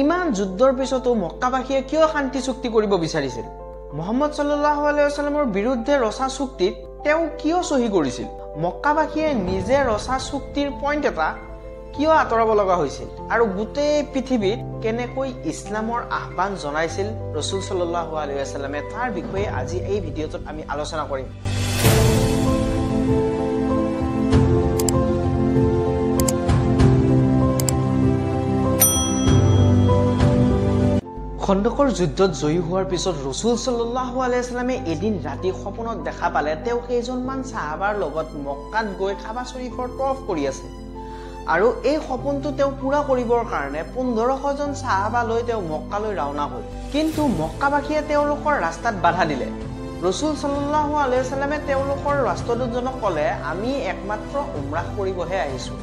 ইমান যুদ্ধৰ পিছতো মক্কাবাসীয়ে কিয় শান্তি চুক্তি কৰিব বিচাৰিছিল? মুহাম্মদ সাল্লাল্লাহু আলাইহি ওয়াসাল্লামৰ বিৰুদ্ধে ৰচা চুক্তিত তেওঁ কিয় সহি কৰিছিল? মক্কাবাসীয়ে নিজে ৰচা চুক্তিৰ পইণ্ট এটা কিয় আঁতৰাব লগা হৈছিল? আৰু গোটেই পৃথিৱীত কেনেকৈ ইছলামৰ আহ্বান জনাইছিল ৰাসূল সাল্লাল্লাহু আলাইহি ওয়াসাল্লামে, তাৰ বিষয়ে আজি এই ভিডিঅ'টোত আমি আলোচনা কৰিম। খন্দকৰ যুদ্ধত জয়ী হোৱাৰ পিছত ৰাসূল সাল্লাল্লাহু আলাইহি ওয়াসাল্লামে এদিন ৰাতি সপোনত দেখা পালে তেওঁ কেইজনমান সাহাবাৰ লগত মক্কাত গৈ কাবা শৰীফৰ তৱাফ কৰি আছে। আৰু এই সপোনটো তেওঁ পূৰা কৰিবৰ কাৰণে 1500 জন সাহাবা লৈ তেওঁ মক্কালৈ ৰাওনা হ'ল। কিন্তু মক্কাবাসীয়ে তেওঁলোকৰ ৰাস্তাত বাধা দিলে। ৰাসূল সাল্লাল্লাহু আলাইহি ওয়াসাল্লামে তেওঁলোকৰ ৰাষ্ট্ৰদূতজনক ক'লে, আমি একমাত্ৰ উমৰাহ কৰিবহে আহিছোঁ।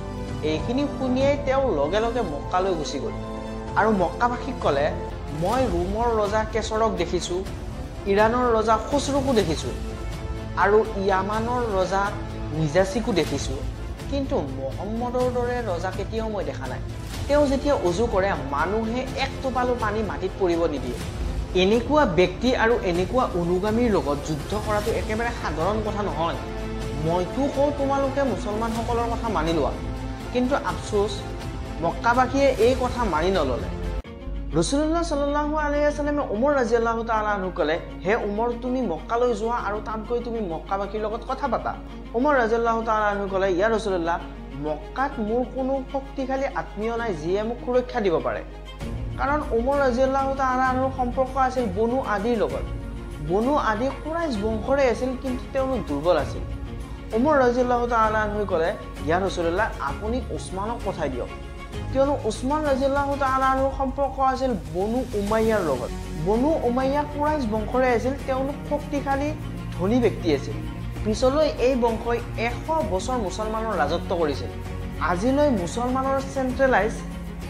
এইখিনি শুনিয়েই তেওঁ লগে লগে মক্কালৈ গুচি গ'ল আৰু মক্কাবাসীক ক'লে, মই ৰোমৰ ৰজা কেচৰক দেখিছোঁ, ইৰাণৰ ৰজা খুছৰুকো দেখিছোঁ আৰু ইয়ামানৰ ৰজা নিজাচিকো দেখিছোঁ, কিন্তু মুহাম্মদৰ দৰে ৰজা কেতিয়াও মই দেখা নাই। তেওঁ যেতিয়া অজু কৰে মানুহে এক টোপালো পানী মাটিত পৰিব নিদিয়ে। এনেকুৱা ব্যক্তি আৰু এনেকুৱা অনুগামীৰ লগত যুদ্ধ কৰাটো একেবাৰে সাধাৰণ কথা নহয়। মইতো কওঁ তোমালোকে মুছলমানসকলৰ কথা মানি লোৱা, কিন্তু আফচোচ মক্কাবাসীয়ে এই কথা মানি নল'লে। ৰাসূলুল্লাহ সাল্লাল্লাহু আলাইহি ওয়াসাল্লামে উমৰ ৰাদিয়াল্লাহু তাআলা আনহু ক'লে, হে উমৰ, তুমি মক্কালৈ যোৱা আৰু তাত গৈ তুমি মক্কাবাসীৰ লগত কথা পাতা। উমৰ ৰাদিয়াল্লাহু তাআলা আনহু ক'লে, ইয়া ৰাসূলুল্লাহ, মক্কাত মোৰ কোনো শক্তিশালী আত্মীয় নাই যিয়ে মোক সুৰক্ষা দিব পাৰে। কাৰণ উমৰ ৰাদিয়াল্লাহু তাআলা আনহুৰ সম্পৰ্ক আছিল বনু আদিৰ লগত। বনু আদি কুৰাইশ বংশৰে আছিল, কিন্তু তেওঁলোক দুৰ্বল আছিল। উমৰ ৰাদিয়াল্লাহু তাআলা আনহুই ক'লে, ইয়া ৰাসূলুল্লাহ, আপুনি উছমানক পঠাই দিয়ক, কিয়নো উছমান ৰাদিয়াল্লাহু তাআলা আনহুৰ সম্পৰ্ক আছিল বনু উমাইয়াৰ লগত। বনু উমাইয়া কুৰাইশ বংশৰে আছিল, তেওঁলোক শক্তিশালী ধনী ব্যক্তি আছিল। পিছলৈ এই বংশই 100 বছৰ মুছলমানৰ ৰাজত্ব কৰিছিল। আজিলৈ মুছলমানৰ চেণ্ট্ৰেলাইজ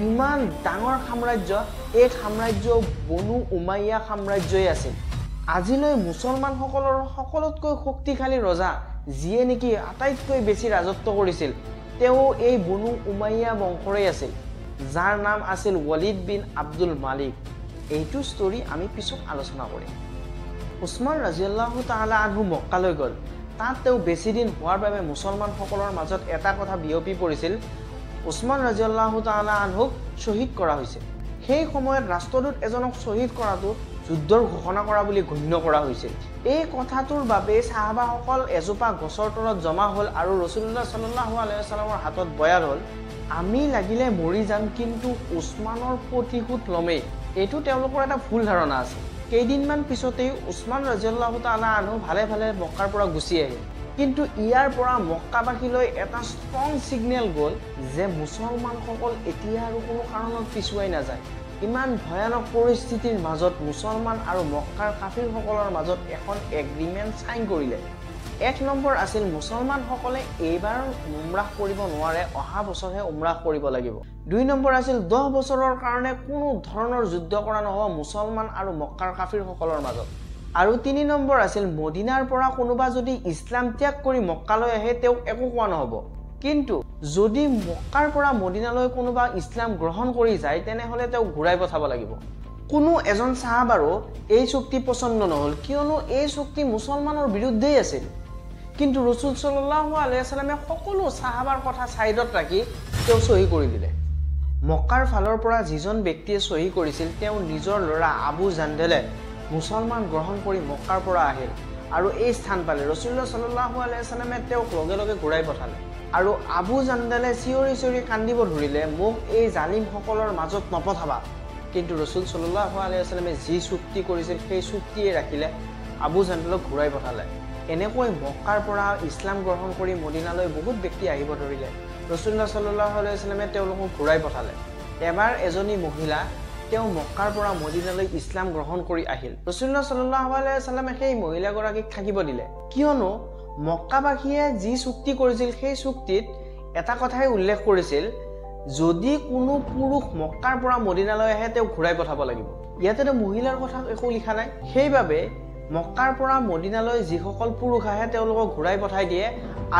ইমান ডাঙৰ সাম্ৰাজ্য, এই সাম্ৰাজ্য বনু উমাইয়া সাম্ৰাজ্যই আছিল। আজিলৈ মুছলমানসকলৰ সকলোতকৈ শক্তিশালী ৰজা যিয়ে নেকি আটাইতকৈ বেছি ৰাজত্ব কৰিছিল, তেওঁ এই বনু উমাইয়া বংশৰেই আছিল, যাৰ নাম আছিল ৱালিদ বিন আব্দুল মালিক। এইটো ষ্টৰী আমি পিছত আলোচনা কৰিম। উছমান ৰাদিয়াল্লাহু তাআলা আনহু মক্কালৈ গ'ল। তাত তেওঁ বেছিদিন হোৱাৰ বাবে মুছলমানসকলৰ মাজত এটা কথা বিয়পি পৰিছিল, উছমান ৰাদিয়াল্লাহু তাআলা আনহুক শ্বহীদ কৰা হৈছে। সেই সময়ত ৰাষ্ট্ৰদূত এজনক শ্বহীদ কৰাটো যুদ্ধৰ ঘোষণা কৰা বুলি গণ্য কৰা হৈছিল। এই কথাটোৰ বাবে সাহাবাসকল এজোপা গছৰ তলত জমা হ'ল আৰু ৰাসূলুল্লাহ সাল্লাল্লাহু আলাইহি ওয়াসাল্লামৰ হাতত বয়ান হ'ল, আমি লাগিলে মৰি যাম, কিন্তু উছমানৰ প্ৰতিশোধ ল'মেই। এইটো তেওঁলোকৰ এটা ভুল ধাৰণা আছিল। কেইদিনমান পিছতেই উছমান ৰাদিয়াল্লাহু তাআলা আনহু ভালে ভালে মক্কাৰ পৰা গুচি আহিল। কিন্তু ইয়াৰ পৰা মক্কাবাসীলৈ এটা ষ্ট্ৰং ছিগনেল গ'ল যে মুছলমানসকল এতিয়া আৰু কোনো কাৰণত পিছুৱাই নাযায়। ইমান ভয়ানক পৰিস্থিতিৰ মাজত মুছলমান আৰু মক্কাৰ কাফিৰসকলৰ মাজত এখন এগ্ৰিমেণ্ট ছাইন কৰিলে। 1 নম্বৰ আছিল, মুছলমানসকলে এইবাৰ উমৰাহ কৰিব নোৱাৰে, অহা বছৰহে উমৰাহ কৰিব লাগিব। 2 নম্বৰ আছিল, 10 বছৰৰ কাৰণে কোনো ধৰণৰ যুদ্ধ কৰা নহ'ব মুছলমান আৰু মক্কাৰ কাফিৰসকলৰ মাজত। আৰু 3 নম্বৰ আছিল, মদিনাৰ পৰা কোনোবা যদি ইছলাম ত্যাগ কৰি মক্কালৈ আহে তেওঁক একো কোৱা নহ'ব, কিন্তু যদি মক্কাৰ পৰা মদিনালৈ কোনোবা ইছলাম গ্ৰহণ কৰি যায় তেনেহ'লে তেওঁক ঘূৰাই পঠাব লাগিব। কোনো এজন সাহাবাৰো এই চুক্তি পচন্দ নহ'ল, কিয়নো এই চুক্তি মুছলমানৰ বিৰুদ্ধেই আছিল। কিন্তু ৰাসূল সাল্লাল্লাহু আলাইহি ওয়াসাল্লামে সকলো সাহাবাৰ কথা ছাইডত ৰাখি তেওঁ চহী কৰি দিলে। মক্কাৰ ফালৰ পৰা যিজন ব্যক্তিয়ে চহী কৰিছিল তেওঁ নিজৰ ল'ৰা আবু জাণ্ডেলে মুছলমান গ্ৰহণ কৰি মক্কাৰ পৰা আহিল আৰু এই স্থান পালে। ৰাসূলুল্লাহ সাল্লাল্লাহু আলাইহি ওয়াসাল্লামে তেওঁক লগে লগে ঘূৰাই পঠালে আৰু আবু জাণ্ডেলে চিঞৰি চিঞৰি কান্দিব ধৰিলে, মোক এই জালিমসকলৰ মাজত নপঠাবা। কিন্তু ৰাসূল সাল্লাল্লাহু আলাইহি ওয়াসাল্লামে যি চুক্তি কৰিছিল সেই চুক্তিয়ে ৰাখিলে, আবু জাণ্ডেলক ঘূৰাই পঠালে। এনেকৈ মক্কাৰ পৰা ইছলাম গ্ৰহণ কৰি মদিনালৈ বহুত ব্যক্তি আহিব ধৰিলে। ৰাসূলুল্লাহ সাল্লাল্লাহু আলাইহি ওয়াসাল্লামে তেওঁলোকক ঘূৰাই পঠালে। এবাৰ এজনী মহিলা তেওঁ মক্কাৰ পৰা মদিনালৈ ইছলাম গ্ৰহণ কৰি আহিল। ৰাসূলুল্লাহ সাল্লাল্লাহু আলাইহি ওয়াসাল্লামে সেই মহিলাগৰাকীক থাকিব দিলে, কিয়নো মক্কাবাসীয়ে যি চুক্তি কৰিছিল সেই চুক্তিত এটা কথাই উল্লেখ কৰিছিল, যদি কোনো পুৰুষ মক্কাৰ পৰা মদিনালৈ আহে তেওঁক ঘূৰাই পঠাব লাগিব। ইয়াতে মহিলাৰ কথা একো লিখা নাই। সেইবাবে মক্কাৰ পৰা মদিনালৈ যিসকল পুৰুষ আহে তেওঁলোকক ঘূৰাই পঠাই দিয়ে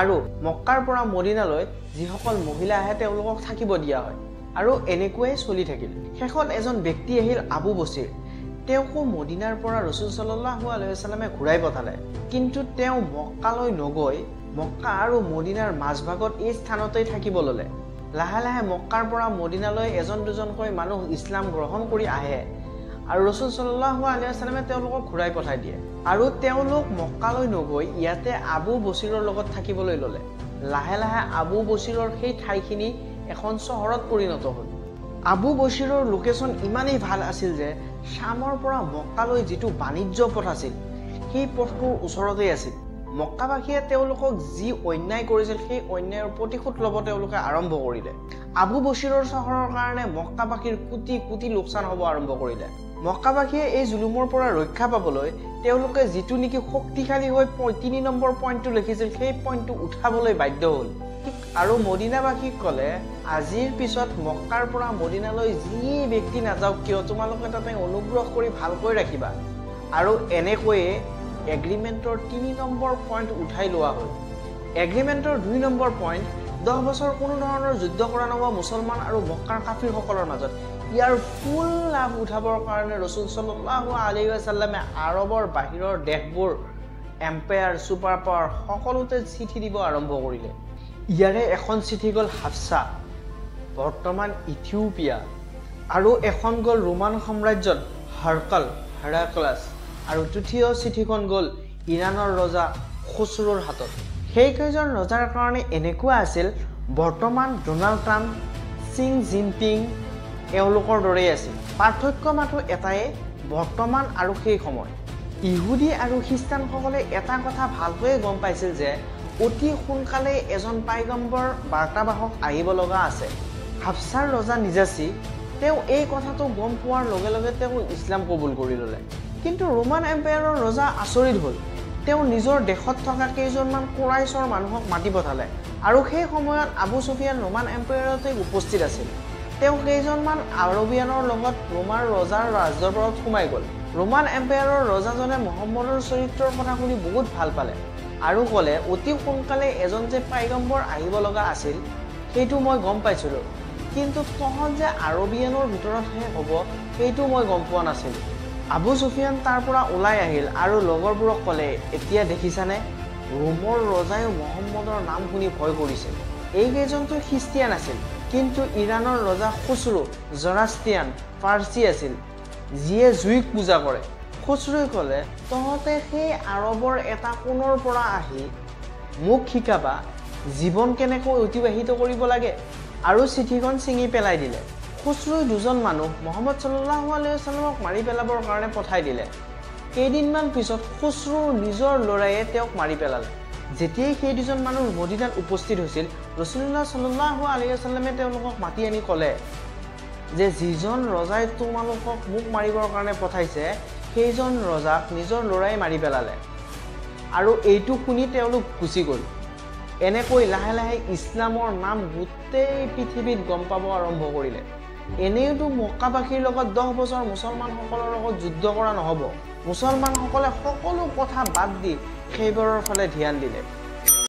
আৰু মক্কাৰ পৰা মদিনালৈ যিসকল মহিলা আহে তেওঁলোকক থাকিব দিয়া হয়। আৰু এনেকৈয়ে চলি থাকিল। শেষত এজন ব্যক্তি আহিল আবু বছিৰ। তেওঁকো মদিনাৰ পৰা ৰাসূল সাল্লাল্লাহু আলাইহি ওয়াসাল্লামে ঘূৰাই পঠালে, কিন্তু তেওঁ মক্কালৈ নগৈ মক্কা আৰু মদিনাৰ মাজভাগত এই স্থানতেই থাকিব ল'লে। লাহে লাহে মক্কাৰ পৰা মদিনালৈ এজন দুজনকৈ মানুহ ইছলাম গ্ৰহণ কৰি আহে আৰু ৰাসূল সাল্লাল্লাহু আলাইহি ওয়াসাল্লামে তেওঁলোকক ঘূৰাই পঠাই দিয়ে আৰু তেওঁলোক মক্কালৈ নগৈ ইয়াতে আবু বছিৰৰ লগত থাকিবলৈ ল'লে। লাহে লাহে আবু বছিৰৰ সেই ঠাইখিনি এখন চহৰত পৰিণত হ'ল। আবু বছিৰৰ লোকেশ্যন ইমানেই ভাল আছিল যে শামৰ পৰা মক্কালৈ যিটো বাণিজ্য পথ আছিল সেই পথটোৰ ওচৰতেই আছিল। মক্কাবাসীয়ে তেওঁলোকক যি অন্যায় কৰিছিল সেই অন্যায়ৰ প্ৰতিশোধ ল'ব তেওঁলোকে আৰম্ভ কৰিলে। আবু বছিৰৰ চহৰৰ কাৰণে মক্কাবাসীৰ কোটি কোটি লোকচান হ'ব আৰম্ভ কৰিলে। মক্কাবাসীয়ে এই জুলুমৰ পৰা ৰক্ষা পাবলৈ তেওঁলোকে যিটো নেকি শক্তিশালী হৈ ৩ নম্বৰ পইণ্টটো লিখিছিল সেই পইণ্টটো উঠাবলৈ বাধ্য হ'ল। আৰু মদিনাবাসীক ক'লে, আজিৰ পিছত মক্কাৰ পৰা মদিনালৈ যি ব্যক্তি নাযাওক কিয় তোমালোকে তাতে অনুগ্ৰহ কৰি ভালকৈ ৰাখিবা। আৰু এনেকৈয়ে এগ্ৰিমেণ্টৰ ৩ নম্বৰ পইণ্ট উঠাই লোৱা হ'ল। এগ্ৰিমেণ্টৰ ২ নম্বৰ পইণ্ট, 10 বছৰ কোনো ধৰণৰ যুদ্ধ কৰা নহ'ব মুছলমান আৰু মক্কাৰ কাফিৰসকলৰ মাজত। ইয়াৰ ফুল লাভ উঠাবৰ কাৰণে ৰাসূল সাল্লাল্লাহু আলাইহি ওয়াসাল্লামে আৰবৰ বাহিৰৰ দেশবোৰ এম্পায়াৰ ছুপাৰ পাৱাৰ সকলোতে চিঠি দিব আৰম্ভ কৰিলে। ইয়াৰে এখন চিঠি গ'ল হাফছা, বৰ্তমান ইথিওপিয়া, আৰু এখন গ'ল ৰোমান সাম্ৰাজ্যত হেৰাক্লাছ, আৰু তৃতীয় চিঠিখন গ'ল ইৰাণৰ ৰজা খুছৰুৰ হাতত। সেইকেইজন ৰজাৰ কাৰণে এনেকুৱা আছিল বৰ্তমান ডনাল্ড ট্ৰাম্প, ছিং জিনপিং এওঁলোকৰ দৰেই আছিল। পাৰ্থক্য মাথো এটাই, বৰ্তমান আৰু সেই সময়। ইহুদী আৰু খ্ৰীষ্টানসকলে এটা কথা ভালকৈয়ে গম পাইছিল যে অতি সোনকালে এজন পাইগম্বৰ বাৰ্তাবাহক আহিব লগা আছে। হাফছাৰ ৰজা নিজাচী তেওঁ এই কথাটো গম পোৱাৰ লগে লগে তেওঁ ইছলাম কবুল কৰি ল'লে। কিন্তু ৰোমান এম্পায়াৰৰ ৰজা আচৰিত হ'ল। তেওঁ নিজৰ দেশত থকা কেইজনমান কুৰাইছৰ মানুহক মাতি পঠালে আৰু সেই সময়ত আবু ছুফিয়ান ৰোমান এম্পায়াৰতে উপস্থিত আছিল। তেওঁ কেইজনমান আৰবিয়ানৰ লগত ৰোমান ৰজাৰ ৰাজদৰবাৰত সোমাই গ'ল। ৰোমান এম্পায়াৰৰ ৰজাজনে মহম্মদৰ চৰিত্ৰৰ কথা শুনি বহুত ভাল পালে আৰু ক'লে, অতি সোনকালে এজন যে পাইগম্বৰ আহিব লগা আছিল সেইটো মই গম পাইছিলোঁ, কিন্তু তহঁত যে আৰবিয়ানৰ ভিতৰতহে হ'ব সেইটো মই গম পোৱা নাছিলোঁ। আবু ছুফিয়ান তাৰ পৰা ওলাই আহিল আৰু লগৰবোৰক ক'লে, এতিয়া দেখিছানে ৰোমৰ ৰজায়ো মহম্মদৰ নাম শুনি ভয় কৰিছে। এইকেইজনটো খ্ৰীষ্টিয়ান আছিল, কিন্তু ইৰাণৰ ৰজা খুছৰু জৰাষ্ট্ৰিয়ান পাৰ্চী আছিল, যিয়ে জুইক পূজা কৰে। খুছৰুৱে ক'লে, তহঁতে সেই আৰবৰ এটা কোণৰ পৰা আহি মোক শিকাবা জীৱন কেনেকৈ অতিবাহিত কৰিব লাগে, আৰু চিঠিখন ছিঙি পেলাই দিলে। খুছৰুই 2জন মানুহ মুহাম্মদ সাল্লাল্লাহু আলাইহি ওয়াসাল্লামক মাৰি পেলাবৰ কাৰণে পঠাই দিলে। কেইদিনমান পিছত খুছৰুৰ নিজৰ ল'ৰায়ে তেওঁক মাৰি পেলালে। যেতিয়াই সেই 2জন মানুহ মদিনাত উপস্থিত হৈছিল, ৰাসূলুল্লাহ সাল্লাল্লাহু আলাইহি ওয়াসাল্লামে তেওঁলোকক মাতি আনি ক'লে যে যিজন ৰজাই তোমালোকক মোক মাৰিবৰ কাৰণে পঠাইছে সেইজন ৰজাক নিজৰ ল'ৰাই মাৰি পেলালে। আৰু এইটো শুনি তেওঁলোক গুচি গ'ল। এনেকৈ লাহে লাহে ইছলামৰ নাম গোটেই পৃথিৱীত গম পাব আৰম্ভ কৰিলে। এনেওতো মক্কাবাসীৰ লগত 10 বছৰ মুছলমানসকলৰ লগত যুদ্ধ কৰা নহ'ব। মুছলমানসকলে সকলো কথা বাদ দি সেইবোৰৰ ফালে ধ্যান দিলে।